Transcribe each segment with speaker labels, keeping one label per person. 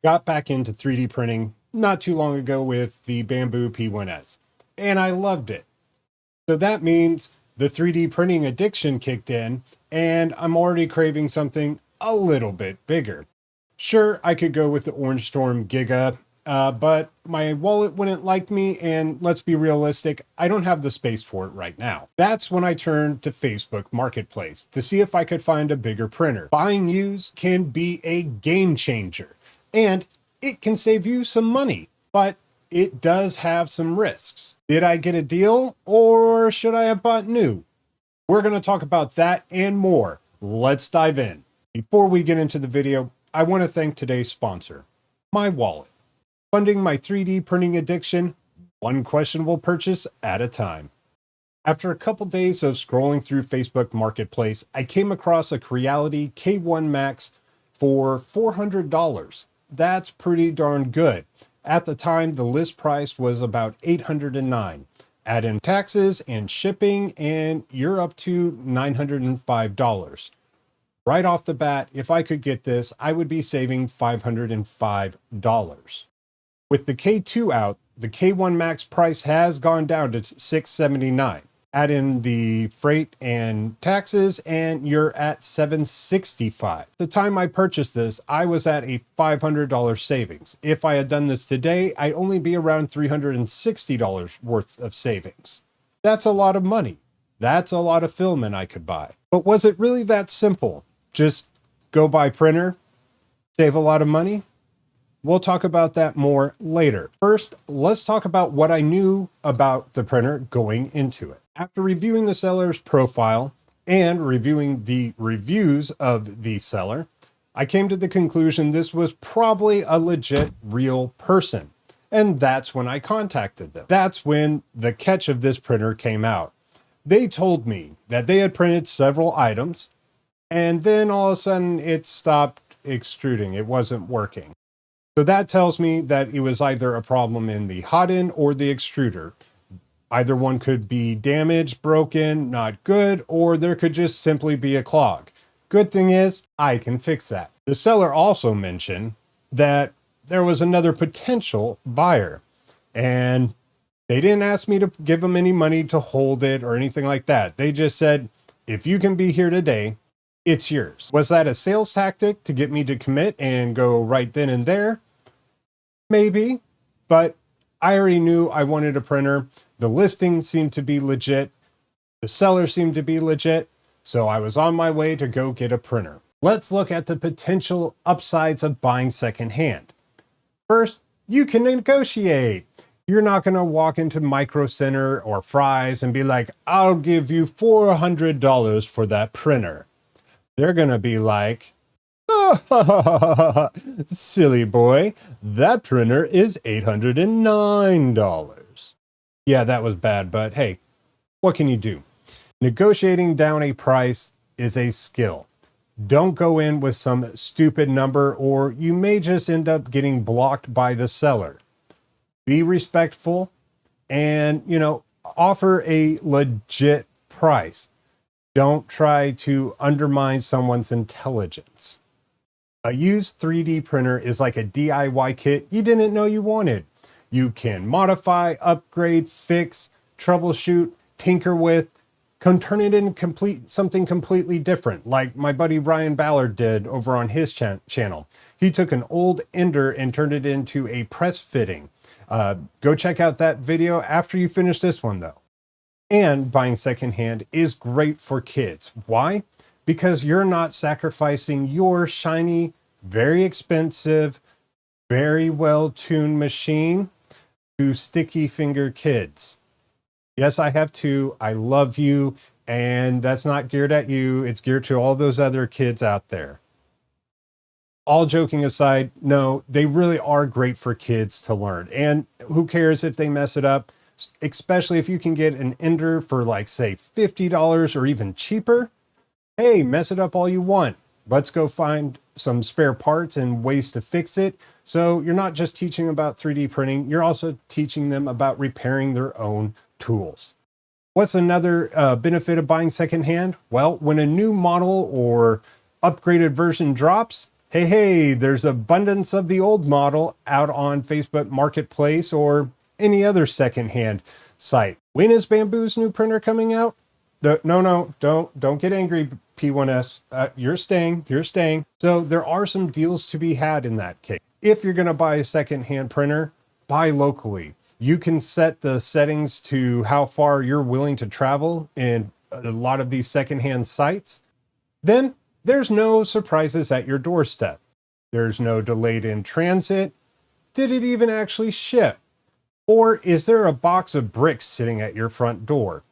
Speaker 1: Got back into 3D printing not too long ago with the Bamboo P1S, and I loved it. So that means the 3D printing addiction kicked in, and I'm already craving something a little bit bigger. Sure, I could go with the Orange Storm Giga, but my wallet wouldn't like me, and let's be realistic, I don't have the space for it right now. That's when I turned to Facebook Marketplace to see if I could find a bigger printer. Buying used can be a game changer, and it can save you some money, but it does have some risks. Did I get a deal, or should I have bought new? We're going to talk about that and more. Let's dive in. Before we get into the video, I want to thank today's sponsor, my wallet, funding my 3D printing addiction, one questionable purchase at a time. After a couple days of scrolling through Facebook Marketplace, I came across a Creality K1 Max for $400. That's pretty darn good. At the time, the list price was about $809. Add in taxes and shipping, and you're up to $905. Right off the bat, if I could get this, I would be saving $505. With the K2 out, the K1 Max price has gone down to $679. Add in the freight and taxes, and you're at $765. At the time I purchased this, I was at a $500 savings. If I had done this today, I'd only be around $360 worth of savings. That's a lot of money. That's a lot of filament I could buy. But was it really that simple? Just go buy printer, save a lot of money? We'll talk about that more later. First, let's talk about what I knew about the printer going into it. After reviewing the seller's profile and reviewing the reviews of the seller, I came to the conclusion this was probably a legit real person. And that's when I contacted them. That's when the catch of this printer came out. They told me that they had printed several items, and then all of a sudden it stopped extruding. It wasn't working. So that tells me that it was either a problem in the hot end or the extruder. Either one could be damaged, broken, not good, or there could just simply be a clog. Good thing is, I can fix that. The seller also mentioned that there was another potential buyer, and they didn't ask me to give them any money to hold it or anything like that. They just said, if you can be here today, it's yours. Was that a sales tactic to get me to commit and go right then and there? Maybe, but I already knew I wanted a printer. The listing seemed to be legit. The seller seemed to be legit. So I was on my way to go get a printer. Let's look at the potential upsides of buying secondhand. First, you can negotiate. You're not going to walk into Micro Center or Fry's and be like, I'll give you $400 for that printer. They're going to be like, silly boy, that printer is $809. Yeah, that was bad, but hey, what can you do? Negotiating down a price is a skill. Don't go in with some stupid number, or you may just end up getting blocked by the seller. Be respectful and, offer a legit price. Don't try to undermine someone's intelligence. A used 3D printer is like a DIY kit you didn't know you wanted. You can modify, upgrade, fix, troubleshoot, tinker with, turn it into something completely different, like my buddy Ryan Ballard did over on his channel. He took an old Ender and turned it into a press fitting. Go check out that video after you finish this one though. And buying secondhand is great for kids. Why? Because you're not sacrificing your shiny, very expensive, very well-tuned machine to sticky finger kids. Yes, I have two. I love you. And that's not geared at you. It's geared to all those other kids out there. All joking aside, no, they really are great for kids to learn. And who cares if they mess it up? Especially if you can get an Ender for like, say, $50 or even cheaper. Hey, mess it up all you want. Let's go find some spare parts and ways to fix it. So you're not just teaching about 3D printing, you're also teaching them about repairing their own tools. What's another benefit of buying secondhand? Well, when a new model or upgraded version drops, hey, there's abundance of the old model out on Facebook Marketplace or any other secondhand site. When is Bamboo's new printer coming out? No, don't get angry, P1S. You're staying. So there are some deals to be had in that case. If you're going to buy a secondhand printer, buy locally. You can set the settings to how far you're willing to travel in a lot of these secondhand sites. Then there's no surprises at your doorstep. There's no delayed in transit. Did it even actually ship? Or is there a box of bricks sitting at your front door?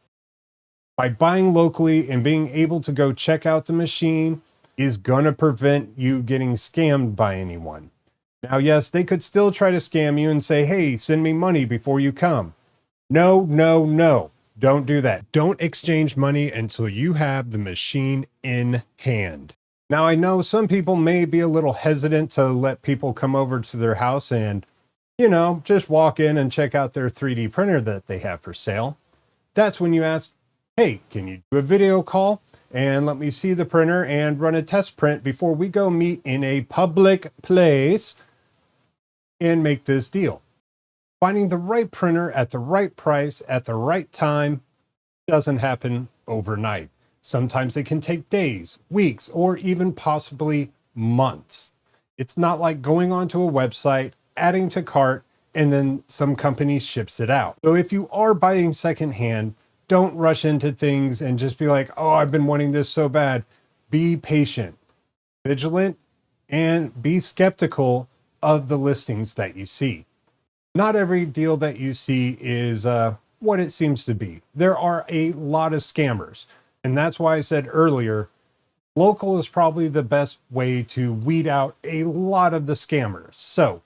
Speaker 1: By buying locally and being able to go check out the machine is going to prevent you getting scammed by anyone. Now, yes, they could still try to scam you and say, hey, send me money before you come. No. Don't do that. Don't exchange money until you have the machine in hand. Now, I know some people may be a little hesitant to let people come over to their house and, just walk in and check out their 3D printer that they have for sale. That's when you ask, hey, can you do a video call and let me see the printer and run a test print before we go meet in a public place and make this deal? Finding the right printer at the right price at the right time doesn't happen overnight. Sometimes it can take days, weeks, or even possibly months. It's not like going onto a website, adding to cart, and then some company ships it out. So if you are buying secondhand, don't rush into things and just be like, oh, I've been wanting this so bad. Be patient, vigilant, and be skeptical of the listings that you see. Not every deal that you see is what it seems to be. There are a lot of scammers. And that's why I said earlier, local is probably the best way to weed out a lot of the scammers. So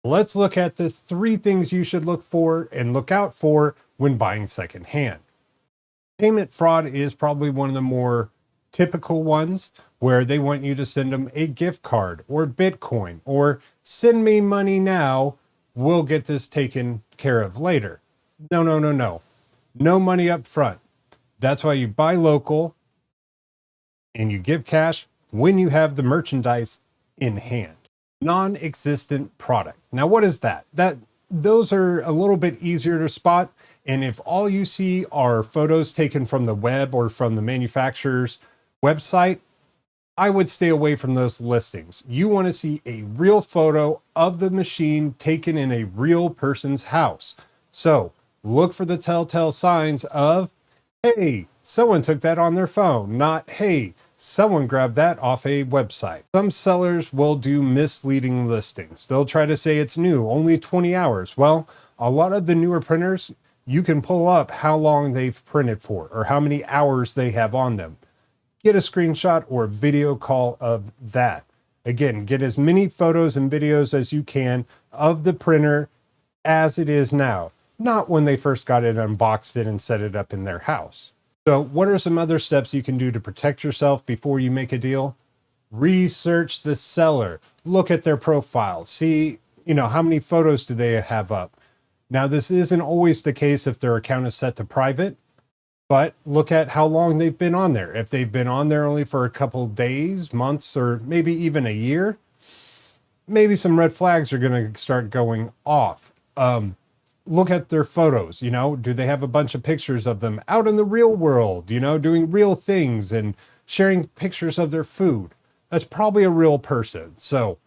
Speaker 1: let's look at the 3 things you should look for and look out for when buying secondhand. Payment fraud is probably one of the more typical ones, where they want you to send them a gift card or Bitcoin or send me money now. We'll get this taken care of later. No. No money up front. That's why you buy local and you give cash when you have the merchandise in hand. Non-existent product. Now, what is that? Those are a little bit easier to spot. And if all you see are photos taken from the web or from the manufacturer's website, I would stay away from those listings. You want to see a real photo of the machine taken in a real person's house. So look for the telltale signs of, hey, someone took that on their phone, not, hey, someone grabbed that off a website. Some sellers will do misleading listings. They'll try to say it's new, only 20 hours. Well, a lot of the newer printers, you can pull up how long they've printed for or how many hours they have on them. Get a screenshot or a video call of that. Again, get as many photos and videos as you can of the printer as it is now, not when they first got it, unboxed it, and set it up in their house. So what are some other steps you can do to protect yourself before you make a deal? Research the seller. Look at their profile. See, how many photos do they have up? Now, this isn't always the case if their account is set to private, but look at how long they've been on there. If they've been on there only for a couple days, months, or maybe even a year, maybe some red flags are going to start going off. Look at their photos. Do they have a bunch of pictures of them out in the real world, doing real things and sharing pictures of their food? That's probably a real person. So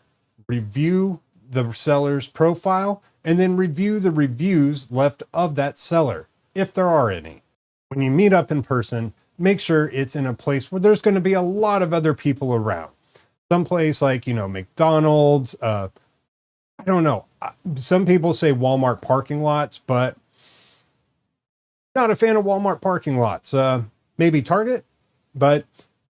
Speaker 1: review the seller's profile and then review the reviews left of that seller, if there are any. When you meet up in person, make sure it's in a place where there's going to be a lot of other people around. Someplace like, McDonald's, I don't know. Some people say Walmart parking lots, but not a fan of Walmart parking lots. Maybe Target, but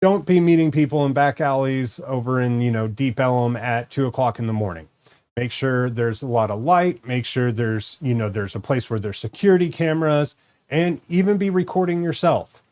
Speaker 1: don't be meeting people in back alleys over in, Deep Ellum at 2:00 in the morning. Make sure there's a lot of light. Make sure there's a place where there's security cameras, and even be recording yourself.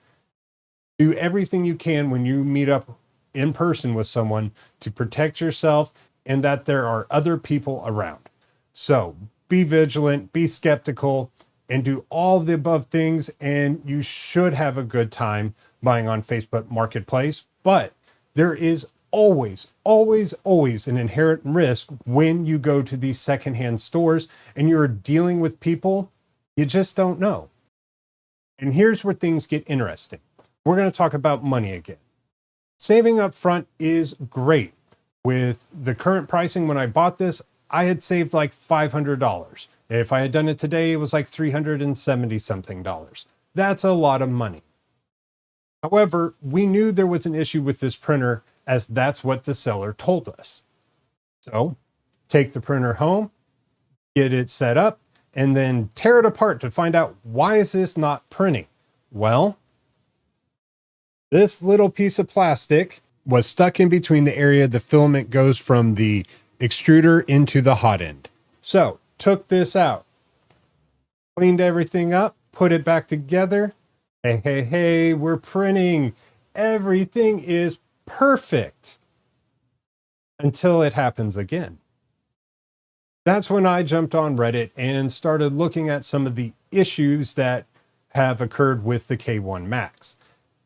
Speaker 1: Do everything you can when you meet up in person with someone to protect yourself and that there are other people around. So be vigilant, be skeptical, and do all the above things, and you should have a good time buying on Facebook Marketplace. But there is always, always, always an inherent risk when you go to these secondhand stores and you're dealing with people you just don't know. And here's where things get interesting. We're going to talk about money again. Saving up front is great. With the current pricing, when I bought this, I had saved like $500. If I had done it today, it was like $370 something. That's a lot of money. However, we knew there was an issue with this printer, as that's what the seller told us. So take the printer home, get it set up, and then tear it apart to find out, why is this not printing? Well, this little piece of plastic was stuck in between the area the filament goes from the extruder into the hot end. So took this out, cleaned everything up, put it back together. Hey, hey, hey, we're printing. Everything is perfect until it happens again. That's when I jumped on Reddit and started looking at some of the issues that have occurred with the K1 Max.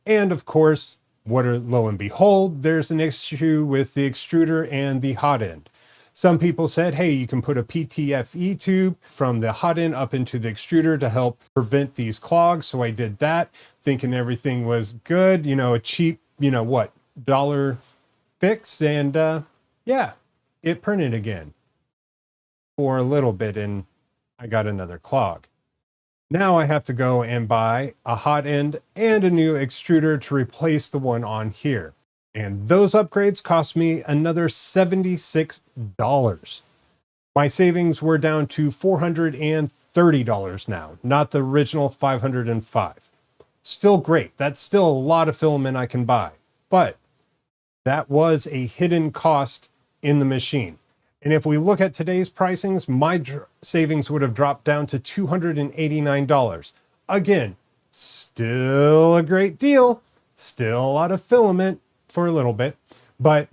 Speaker 1: And of course, lo and behold, there's an issue with the extruder and the hot end. Some people said, hey, you can put a PTFE tube from the hot end up into the extruder to help prevent these clogs. So I did that, thinking everything was good, a cheap, $1 fix. And yeah, it printed again for a little bit and I got another clog. Now I have to go and buy a hot end and a new extruder to replace the one on here. And those upgrades cost me another $76. My savings were down to $430 now, not the original $505. Still great. That's still a lot of filament I can buy, but that was a hidden cost in the machine. And if we look at today's pricings, my savings would have dropped down to $289. Again, still a great deal, still a lot of filament for a little bit, but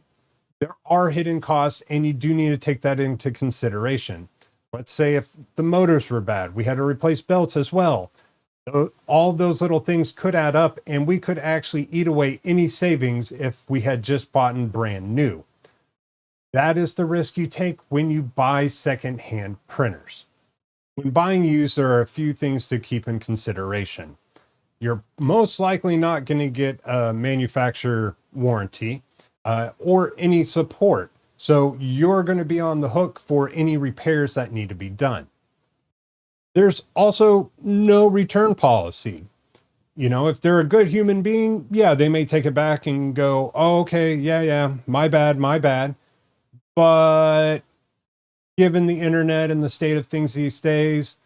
Speaker 1: there are hidden costs and you do need to take that into consideration. Let's say if the motors were bad, we had to replace belts as well. All those little things could add up and we could actually eat away any savings if we had just bought brand new. That is the risk you take when you buy secondhand printers. When buying used, there are a few things to keep in consideration. You're most likely not going to get a manufacturer warranty or any support. So you're going to be on the hook for any repairs that need to be done. There's also no return policy. If they're a good human being, yeah, they may take it back and go, oh, okay, yeah, my bad. But given the internet and the state of things these days,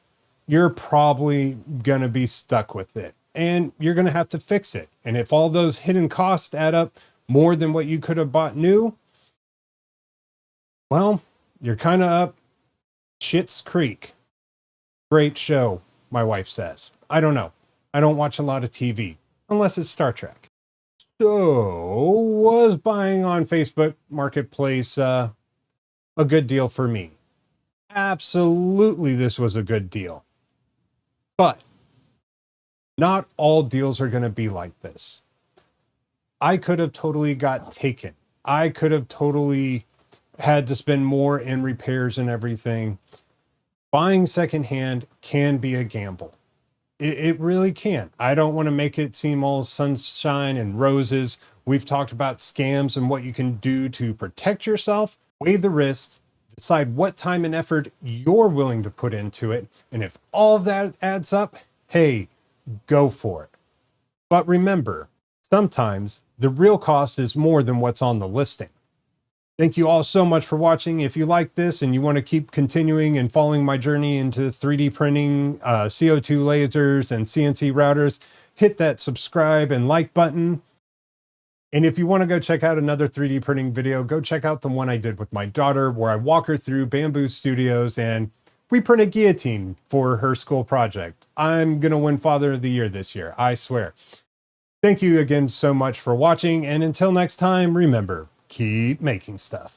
Speaker 1: you're probably going to be stuck with it and you're going to have to fix it. And if all those hidden costs add up more than what you could have bought new, well, you're kind of up Schitt's Creek. Great show, my wife says. I don't know. I don't watch a lot of TV unless it's Star Trek. So was buying on Facebook Marketplace a good deal for me? Absolutely, this was a good deal. But not all deals are going to be like this. I could have totally got taken. I could have totally had to spend more in repairs and everything. Buying secondhand can be a gamble. It really can. I don't want to make it seem all sunshine and roses. We've talked about scams and what you can do to protect yourself. Weigh the risks, decide what time and effort you're willing to put into it. And if all of that adds up, hey, go for it. But remember, sometimes the real cost is more than what's on the listing. Thank you all so much for watching. If you like this and you want to keep continuing and following my journey into 3D printing, CO2 lasers, and CNC routers, hit that subscribe and like button. And if you want to go check out another 3D printing video, go check out the one I did with my daughter, where I walk her through Bamboo Studios and we print a guillotine for her school project. I'm going to win Father of the Year this year, I swear. Thank you again so much for watching. And until next time, remember, keep making stuff.